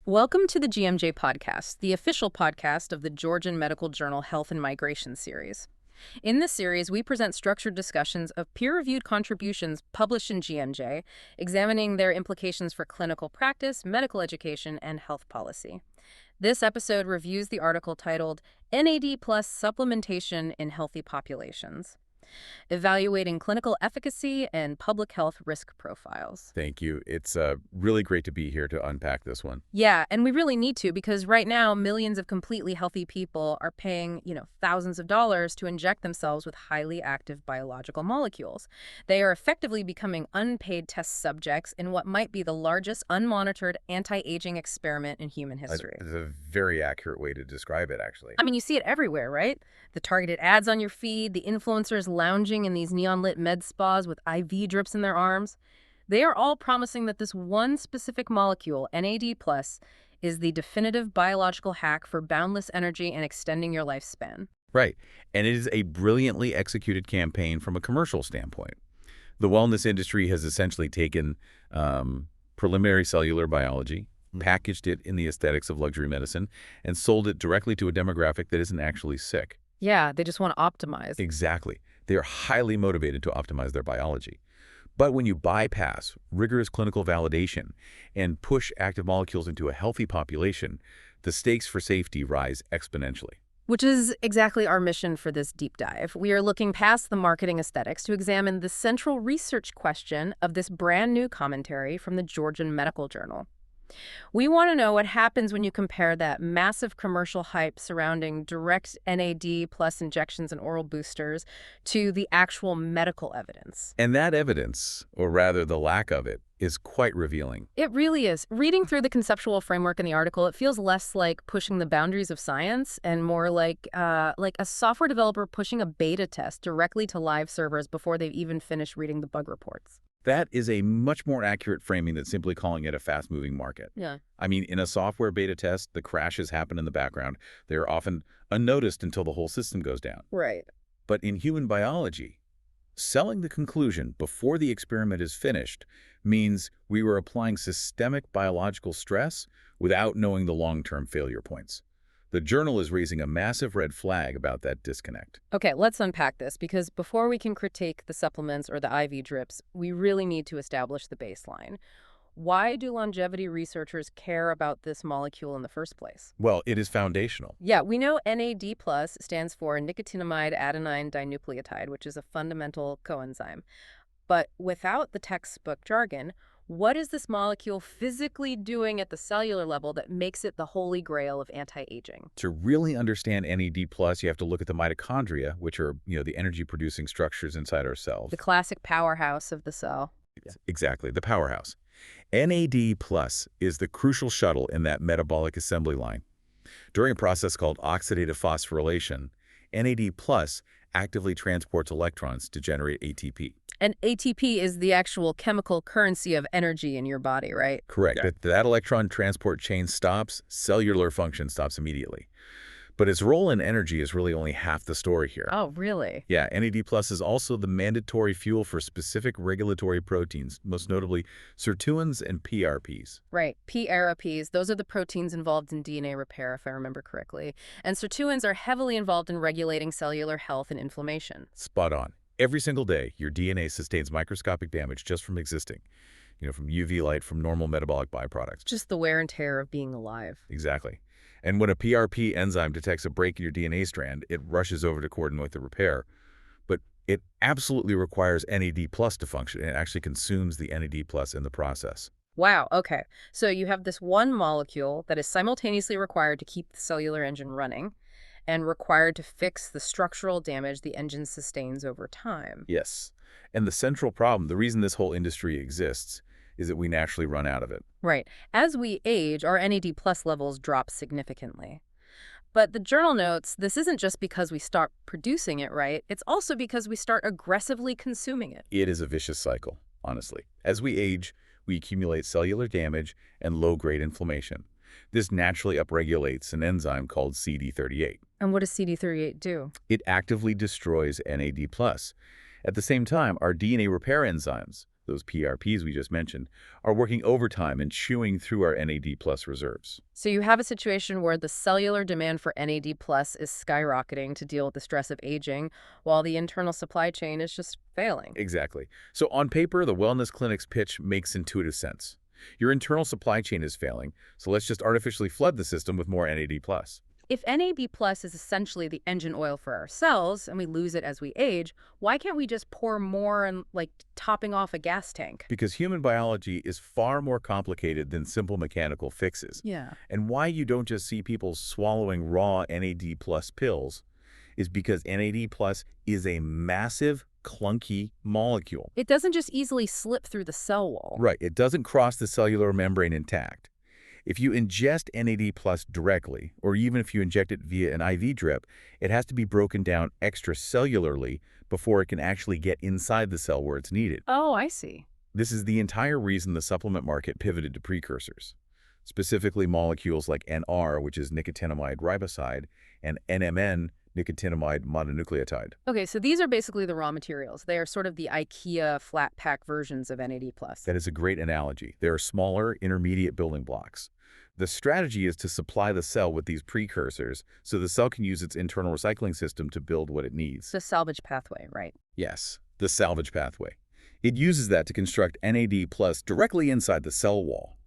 Welcome to the GMJ podcast, the official podcast of the Georgian Medical Journal Health and Migration series. In this series, we present structured discussions of peer-reviewed contributions published in GMJ, examining their implications for clinical practice, medical education, and health policy. This episode reviews the article titled NAD plus Supplementation in Healthy Populations, evaluating clinical efficacy and public health risk profiles. Thank you. It's really great to be here to unpack this one. Yeah, and we really need to, because right now millions of completely healthy people are paying, thousands of dollars to inject themselves with highly active biological molecules. They are effectively becoming unpaid test subjects in what might be the largest unmonitored anti-aging experiment in human history. It's a very accurate way to describe it, actually. I mean, you see it everywhere, right? The targeted ads on your feed, the influencers lounging in these neon-lit med spas with IV drips in their arms. They are all promising that this one specific molecule, NAD+, is the definitive biological hack for boundless energy and extending your lifespan. Right. And it is a brilliantly executed campaign from a commercial standpoint. The wellness industry has essentially taken preliminary cellular biology, packaged it in the aesthetics of luxury medicine, and sold it directly to a demographic that isn't actually sick. Yeah, they just want to optimize. Exactly. They are highly motivated to optimize their biology. But when you bypass rigorous clinical validation and push active molecules into a healthy population, the stakes for safety rise exponentially. Which is exactly our mission for this deep dive. We are looking past the marketing aesthetics to examine the central research question of this brand new commentary from the Georgian Medical Journal. We want to know what happens when you compare that massive commercial hype surrounding direct NAD plus injections and oral boosters to the actual medical evidence. And that evidence, or rather the lack of it, is quite revealing. It really is. Reading through the conceptual framework in the article, it feels less like pushing the boundaries of science and more like a software developer pushing a beta test directly to live servers before they've even finished reading the bug reports. That is a much more accurate framing than simply calling it a fast-moving market. Yeah. I mean, in a software beta test, the crashes happen in the background. They are often unnoticed until the whole system goes down. Right. But in human biology, selling the conclusion before the experiment is finished means we were applying systemic biological stress without knowing the long-term failure points. The journal is raising a massive red flag about that disconnect. Okay, let's unpack this, because before we can critique the supplements or the IV drips, we really need to establish the baseline. Why do longevity researchers care about this molecule in the first place? Well, it is foundational. Yeah, we know NAD+ stands for Nicotinamide adenine dinucleotide, which is a fundamental coenzyme. But without the textbook jargon, what is this molecule physically doing at the cellular level that makes it the holy grail of anti-aging? To really understand NAD+, you have to look at the mitochondria, which are, the energy-producing structures inside our cells. The classic powerhouse of the cell. Exactly, the powerhouse. NAD+ is the crucial shuttle in that metabolic assembly line. During a process called oxidative phosphorylation, NAD+ actively transports electrons to generate ATP. And ATP is the actual chemical currency of energy in your body, right? Correct. Yeah. That electron transport chain stops, cellular function stops immediately. But its role in energy is really only half the story here. Oh, really? Yeah, NAD+ is also the mandatory fuel for specific regulatory proteins, most notably sirtuins and PRPs. Right, PRPs, those are the proteins involved in DNA repair, if I remember correctly. And sirtuins are heavily involved in regulating cellular health and inflammation. Spot on. Every single day, your DNA sustains microscopic damage just from existing, from UV light, from normal metabolic byproducts. Just the wear and tear of being alive. Exactly. And when a PRP enzyme detects a break in your DNA strand, it rushes over to coordinate the repair. But it absolutely requires NAD+ to function. It actually consumes the NAD+ in the process. Wow, okay. So you have this one molecule that is simultaneously required to keep the cellular engine running and required to fix the structural damage the engine sustains over time. Yes. And the central problem, the reason this whole industry exists, is that we naturally run out of it. Right. As we age, our NAD+ levels drop significantly. But the journal notes this isn't just because we start producing it, right? It's also because we start aggressively consuming it. It is a vicious cycle, honestly. As we age, we accumulate cellular damage and low-grade inflammation. This naturally upregulates an enzyme called CD38. And what does CD38 do? It actively destroys NAD+. At the same time, our DNA repair enzymes, those PRPs we just mentioned, are working overtime and chewing through our NAD+ reserves. So you have a situation where the cellular demand for NAD+ is skyrocketing to deal with the stress of aging, while the internal supply chain is just failing. Exactly. So on paper, the wellness clinic's pitch makes intuitive sense. Your internal supply chain is failing, so let's just artificially flood the system with more NAD+. If NAD+ is essentially the engine oil for our cells, and we lose it as we age, why can't we just pour more and, like, topping off a gas tank? Because human biology is far more complicated than simple mechanical fixes. Yeah. And why you don't just see people swallowing raw NAD+ pills is because NAD+ is a massive, clunky molecule. It doesn't just easily slip through the cell wall. Right. It doesn't cross the cellular membrane intact. If you ingest NAD+ directly, or even if you inject it via an IV drip, it has to be broken down extracellularly before it can actually get inside the cell where it's needed. Oh, I see. This is the entire reason the supplement market pivoted to precursors, specifically molecules like NR, which is nicotinamide riboside, and NMN, nicotinamide mononucleotide. Okay, so these are basically the raw materials. They are sort of the IKEA flat pack versions of NAD+. That is a great analogy. They are smaller, intermediate building blocks. The strategy is to supply the cell with these precursors so the cell can use its internal recycling system to build what it needs. The salvage pathway, right? Yes, the salvage pathway. It uses that to construct NAD+ directly inside the cell wall.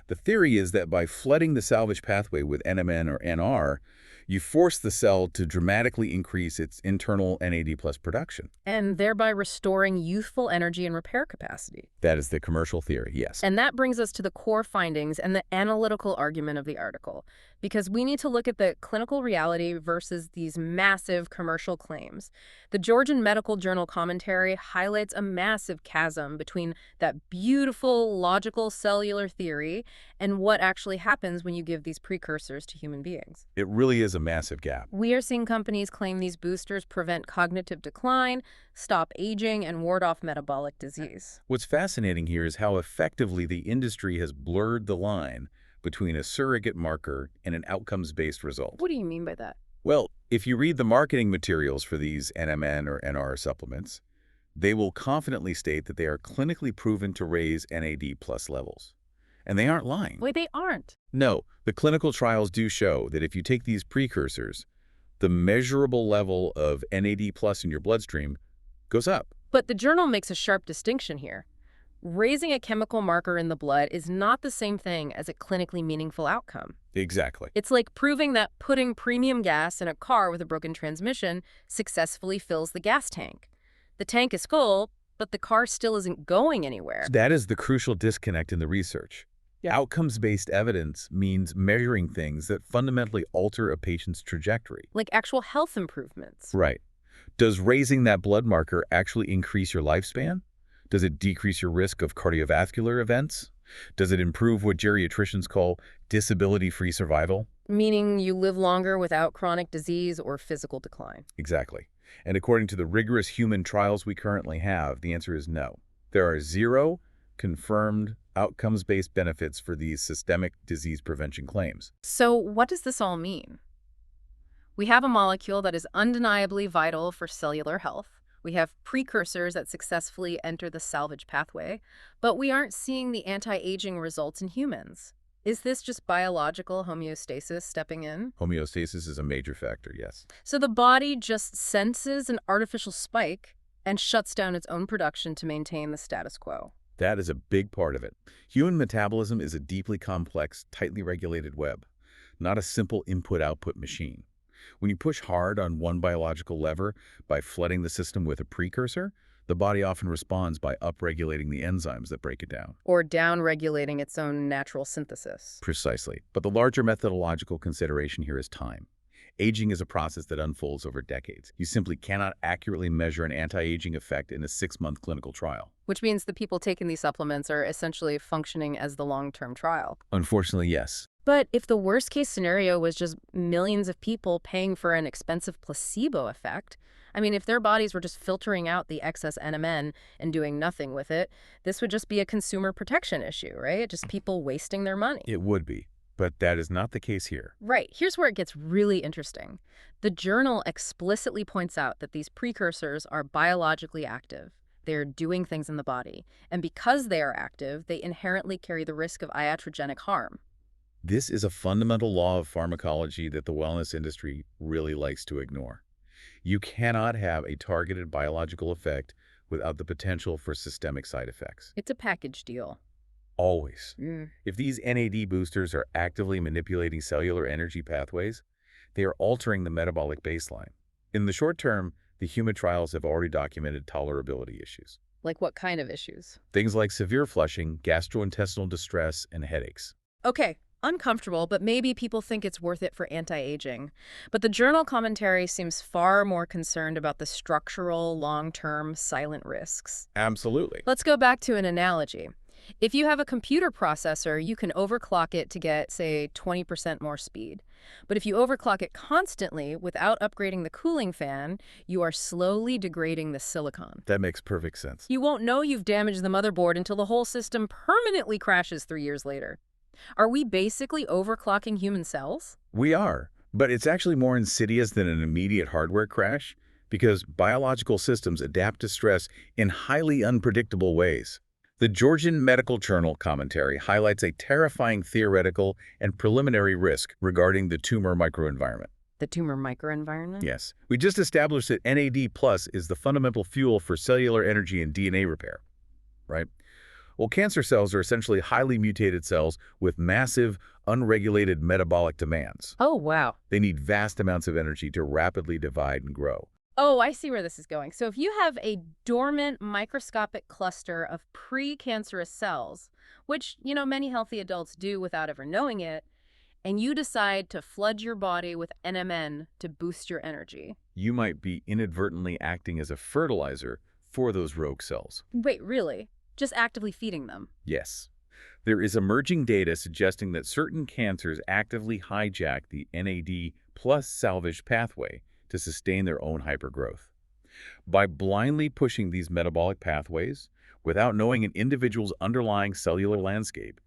The theory is that by flooding the salvage pathway with NMN or NR, you force the cell to dramatically increase its internal NAD+ production. And thereby restoring youthful energy and repair capacity. That is the commercial theory, yes. And that brings us to the core findings and the analytical argument of the article, because we need to look at the clinical reality versus these massive commercial claims. The Georgian Medical Journal commentary highlights a massive chasm between that beautiful, logical cellular theory and what actually happens when you give these precursors to human beings. It really is a massive gap. We are seeing companies claim these boosters prevent cognitive decline, stop aging, and ward off metabolic disease. What's fascinating here is how effectively the industry has blurred the line between a surrogate marker and an outcomes-based result. What do you mean by that? Well, if you read the marketing materials for these NMN or NR supplements, they will confidently state that they are clinically proven to raise NAD+ levels. And they aren't lying. Wait, they aren't. No, the clinical trials do show that if you take these precursors, the measurable level of NAD+ in your bloodstream goes up. But the journal makes a sharp distinction here. Raising a chemical marker in the blood is not the same thing as a clinically meaningful outcome. Exactly. It's like proving that putting premium gas in a car with a broken transmission successfully fills the gas tank. The tank is full, but the car still isn't going anywhere. That is the crucial disconnect in the research. Yeah. Outcomes-based evidence means measuring things that fundamentally alter a patient's trajectory. Like actual health improvements. Right. Does raising that blood marker actually increase your lifespan? Does it decrease your risk of cardiovascular events? Does it improve what geriatricians call disability-free survival? Meaning you live longer without chronic disease or physical decline. Exactly. And according to the rigorous human trials we currently have, the answer is no. There are 0 confirmed outcomes-based benefits for these systemic disease prevention claims. So what does this all mean? We have a molecule that is undeniably vital for cellular health. We have precursors that successfully enter the salvage pathway, but we aren't seeing the anti-aging results in humans. Is this just biological homeostasis stepping in? Homeostasis is a major factor, yes. So the body just senses an artificial spike and shuts down its own production to maintain the status quo. That is a big part of it. Human metabolism is a deeply complex, tightly regulated web, not a simple input-output machine. When you push hard on one biological lever by flooding the system with a precursor, the body often responds by upregulating the enzymes that break it down. Or downregulating its own natural synthesis. Precisely. But the larger methodological consideration here is time. Aging is a process that unfolds over decades. You simply cannot accurately measure an anti-aging effect in a 6-month clinical trial. Which means the people taking these supplements are essentially functioning as the long-term trial. Unfortunately, yes. But if the worst-case scenario was just millions of people paying for an expensive placebo effect, I mean, if their bodies were just filtering out the excess NMN and doing nothing with it, this would just be a consumer protection issue, right? Just people wasting their money. It would be. But that is not the case here. Right. Here's where it gets really interesting. The journal explicitly points out that these precursors are biologically active. They're doing things in the body. And because they are active, they inherently carry the risk of iatrogenic harm. This is a fundamental law of pharmacology that the wellness industry really likes to ignore. You cannot have a targeted biological effect without the potential for systemic side effects. It's a package deal. Always. If these NAD boosters are actively manipulating cellular energy pathways, they are altering the metabolic baseline. In the short term, the human trials have already documented tolerability issues. Like what kind of issues? Things like severe flushing, gastrointestinal distress, and headaches. Okay, uncomfortable, but maybe people think it's worth it for anti-aging. But the journal commentary seems far more concerned about the structural, long-term, silent risks. Absolutely. Let's go back to an analogy. If you have a computer processor, you can overclock it to get, say, 20% more speed. But if you overclock it constantly without upgrading the cooling fan, you are slowly degrading the silicon. That makes perfect sense. You won't know you've damaged the motherboard until the whole system permanently crashes 3 years later. Are we basically overclocking human cells? We are, but it's actually more insidious than an immediate hardware crash because biological systems adapt to stress in highly unpredictable ways. The Georgian Medical Journal commentary highlights a terrifying theoretical and preliminary risk regarding the tumor microenvironment. The tumor microenvironment? Yes. We just established that NAD+ is the fundamental fuel for cellular energy and DNA repair, right? Well, cancer cells are essentially highly mutated cells with massive, unregulated metabolic demands. Oh, wow. They need vast amounts of energy to rapidly divide and grow. Oh, I see where this is going. So if you have a dormant microscopic cluster of precancerous cells, which, many healthy adults do without ever knowing it, and you decide to flood your body with NMN to boost your energy. You might be inadvertently acting as a fertilizer for those rogue cells. Wait, really? Just actively feeding them? Yes. There is emerging data suggesting that certain cancers actively hijack the NAD+ salvage pathway to sustain their own hypergrowth. By blindly pushing these metabolic pathways, without knowing an individual's underlying cellular landscape,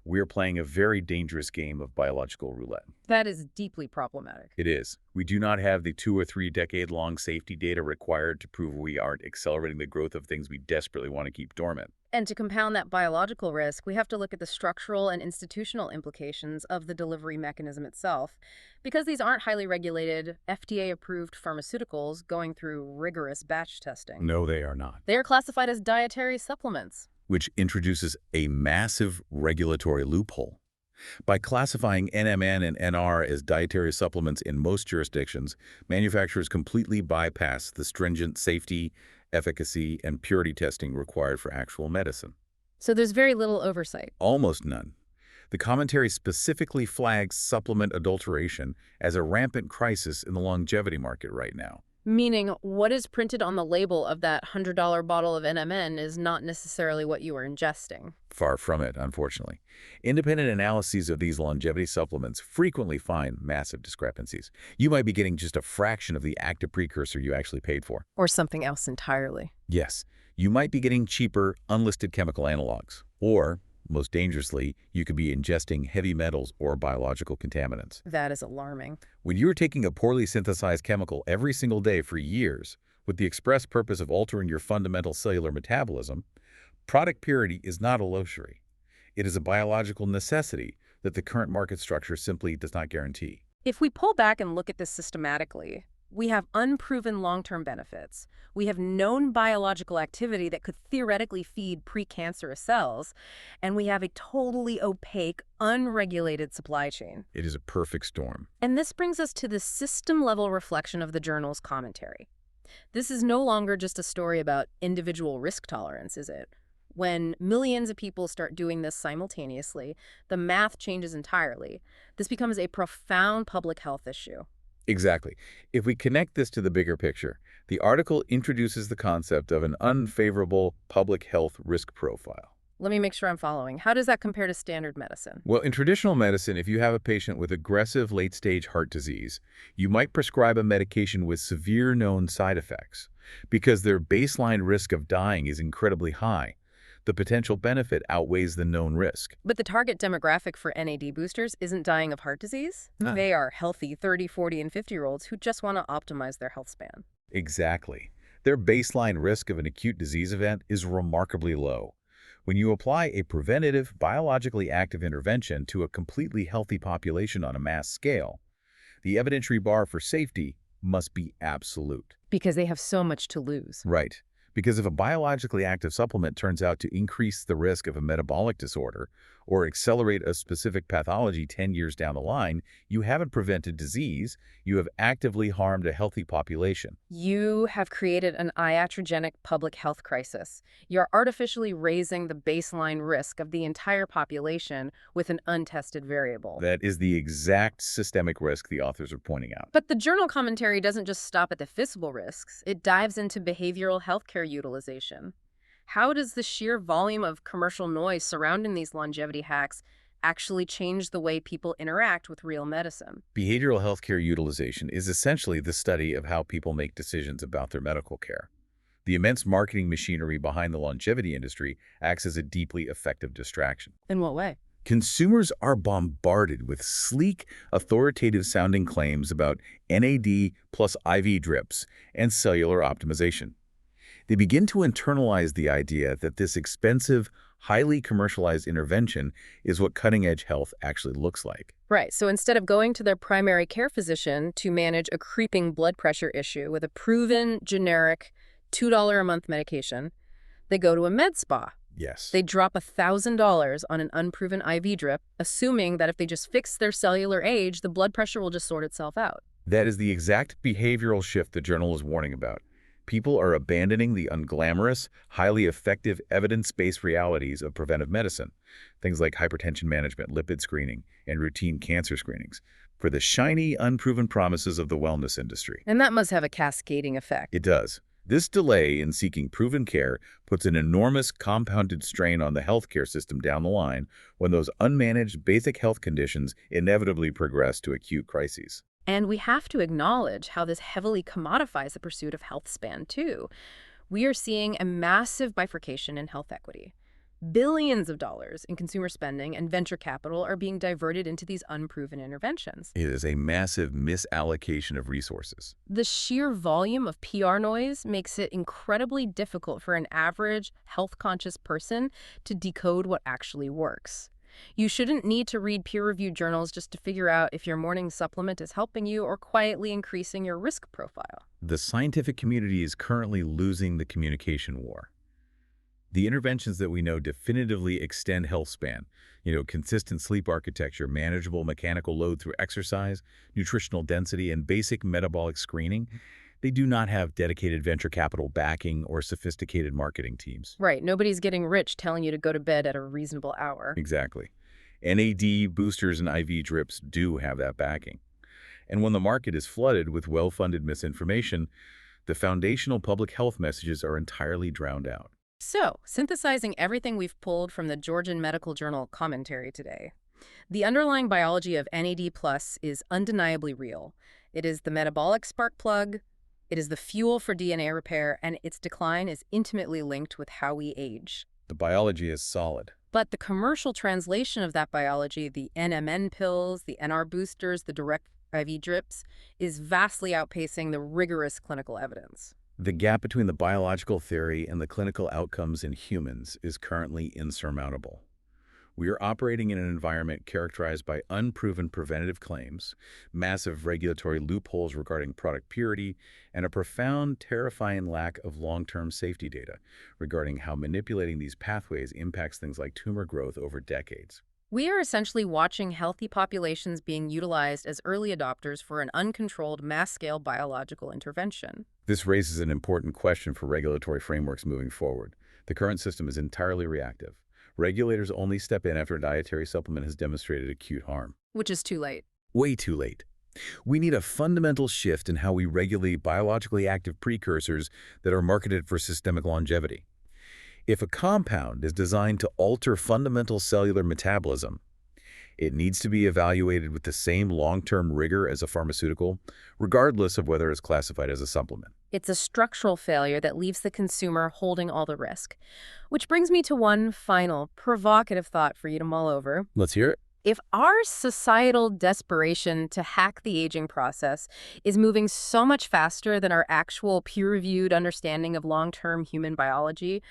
we're playing a very dangerous game of biological roulette. That is deeply problematic. It is. We do not have the 2 or 3 decade-long safety data required to prove we aren't accelerating the growth of things we desperately want to keep dormant. And to compound that biological risk, we have to look at the structural and institutional implications of the delivery mechanism itself. Because these aren't highly regulated, FDA-approved pharmaceuticals going through rigorous batch testing. No, they are not. They are classified as dietary supplements, which introduces a massive regulatory loophole. By classifying NMN and NR as dietary supplements in most jurisdictions, manufacturers completely bypass the stringent safety, efficacy, and purity testing required for actual medicine. So there's very little oversight. Almost none. The commentary specifically flags supplement adulteration as a rampant crisis in the longevity market right now. Meaning, what is printed on the label of that $100 bottle of NMN is not necessarily what you are ingesting. Far from it, unfortunately. Independent analyses of these longevity supplements frequently find massive discrepancies. You might be getting just a fraction of the active precursor you actually paid for. Or something else entirely. Yes, you might be getting cheaper, unlisted chemical analogs. Or, most dangerously, you could be ingesting heavy metals or biological contaminants. That is alarming. When you're taking a poorly synthesized chemical every single day for years, with the express purpose of altering your fundamental cellular metabolism, product purity is not a luxury. It is a biological necessity that the current market structure simply does not guarantee. If we pull back and look at this systematically, we have unproven long-term benefits. We have known biological activity that could theoretically feed precancerous cells, and we have a totally opaque, unregulated supply chain. It is a perfect storm. And this brings us to the system-level reflection of the journal's commentary. This is no longer just a story about individual risk tolerance, is it? When millions of people start doing this simultaneously, the math changes entirely. This becomes a profound public health issue. Exactly. If we connect this to the bigger picture, the article introduces the concept of an unfavorable public health risk profile. Let me make sure I'm following. How does that compare to standard medicine? Well, in traditional medicine, if you have a patient with aggressive late-stage heart disease, you might prescribe a medication with severe known side effects. Because their baseline risk of dying is incredibly high, the potential benefit outweighs the known risk. But the target demographic for NAD boosters isn't dying of heart disease. No. They are healthy 30, 40, and 50-year-olds who just want to optimize their health span. Exactly. their baseline risk of an acute disease event is remarkably low. When you apply a preventative, biologically active intervention to a completely healthy population on a mass scale, the evidentiary bar for safety must be absolute. Because they have so much to lose. Right. Because if a biologically active supplement turns out to increase the risk of a metabolic disorder or accelerate a specific pathology 10 years down the line, you haven't prevented disease, you have actively harmed a healthy population. You have created an iatrogenic public health crisis. You're artificially raising the baseline risk of the entire population with an untested variable. That is the exact systemic risk the authors are pointing out. But the journal commentary doesn't just stop at the physical risks. It dives into behavioral healthcare utilization. How does the sheer volume of commercial noise surrounding these longevity hacks actually change the way people interact with real medicine? Behavioral healthcare utilization is essentially the study of how people make decisions about their medical care. The immense marketing machinery behind the longevity industry acts as a deeply effective distraction. In what way? Consumers are bombarded with sleek, authoritative-sounding claims about NAD plus IV drips and cellular optimization. They begin to internalize the idea that this expensive, highly commercialized intervention is what cutting-edge health actually looks like. Right, so instead of going to their primary care physician to manage a creeping blood pressure issue with a proven, generic, $2 a month medication, they go to a med spa. Yes. They drop $1,000 on an unproven IV drip, assuming that if they just fix their cellular age, the blood pressure will just sort itself out. That is the exact behavioral shift the journal is warning about. People are abandoning the unglamorous, highly effective, evidence-based realities of preventive medicine, things like hypertension management, lipid screening, and routine cancer screenings, for the shiny, unproven promises of the wellness industry. And that must have a cascading effect. It does. This delay in seeking proven care puts an enormous compounded strain on the healthcare system down the line when those unmanaged basic health conditions inevitably progress to acute crises. And we have to acknowledge how this heavily commodifies the pursuit of health span, too. We are seeing a massive bifurcation in health equity. Billions of dollars in consumer spending and venture capital are being diverted into these unproven interventions. It is a massive misallocation of resources. The sheer volume of PR noise makes it incredibly difficult for an average, health-conscious person to decode what actually works. You shouldn't need to read peer-reviewed journals just to figure out if your morning supplement is helping you or quietly increasing your risk profile. The scientific community is currently losing the communication war. The interventions that we know definitively extend health span, consistent sleep architecture, manageable mechanical load through exercise, nutritional density, and basic metabolic screening, they do not have dedicated venture capital backing or sophisticated marketing teams. Right. Nobody's getting rich telling you to go to bed at a reasonable hour. Exactly. NAD boosters and IV drips do have that backing. And when the market is flooded with well-funded misinformation, the foundational public health messages are entirely drowned out. So, synthesizing everything we've pulled from the Georgian Medical Journal commentary today, the underlying biology of NAD+ is undeniably real. It is the metabolic spark plug, it is the fuel for DNA repair, and its decline is intimately linked with how we age. The biology is solid. But the commercial translation of that biology, the NMN pills, the NR boosters, the direct IV drips, is vastly outpacing the rigorous clinical evidence. The gap between the biological theory and the clinical outcomes in humans is currently insurmountable. We are operating in an environment characterized by unproven preventative claims, massive regulatory loopholes regarding product purity, and a profound, terrifying lack of long-term safety data regarding how manipulating these pathways impacts things like tumor growth over decades. We are essentially watching healthy populations being utilized as early adopters for an uncontrolled, mass-scale biological intervention. This raises an important question for regulatory frameworks moving forward. The current system is entirely reactive. Regulators only step in after a dietary supplement has demonstrated acute harm. Which is too late. Way too late. We need a fundamental shift in how we regulate biologically active precursors that are marketed for systemic longevity. If a compound is designed to alter fundamental cellular metabolism, it needs to be evaluated with the same long-term rigor as a pharmaceutical, regardless of whether it's classified as a supplement. It's a structural failure that leaves the consumer holding all the risk. Which brings me to one final, provocative thought for you to mull over. Let's hear it. If our societal desperation to hack the aging process is moving so much faster than our actual peer-reviewed understanding of long-term human biology,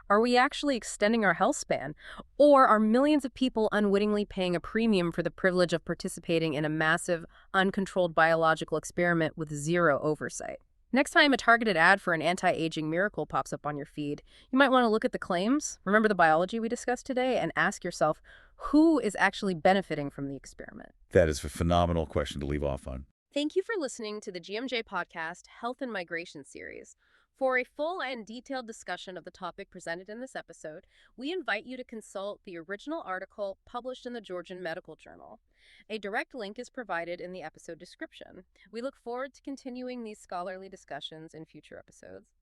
are we actually extending our health span? Or are millions of people unwittingly paying a premium for the privilege of participating in a massive, uncontrolled biological experiment with zero oversight? Next time a targeted ad for an anti-aging miracle pops up on your feed, you might want to look at the claims, remember the biology we discussed today, and ask yourself, who is actually benefiting from the experiment? That is a phenomenal question to leave off on. Thank you for listening to the GMJ podcast Health and Migration series. For a full and detailed discussion of the topic presented in this episode, we invite you to consult the original article published in the Georgian Medical Journal. A direct link is provided in the episode description. We look forward to continuing these scholarly discussions in future episodes.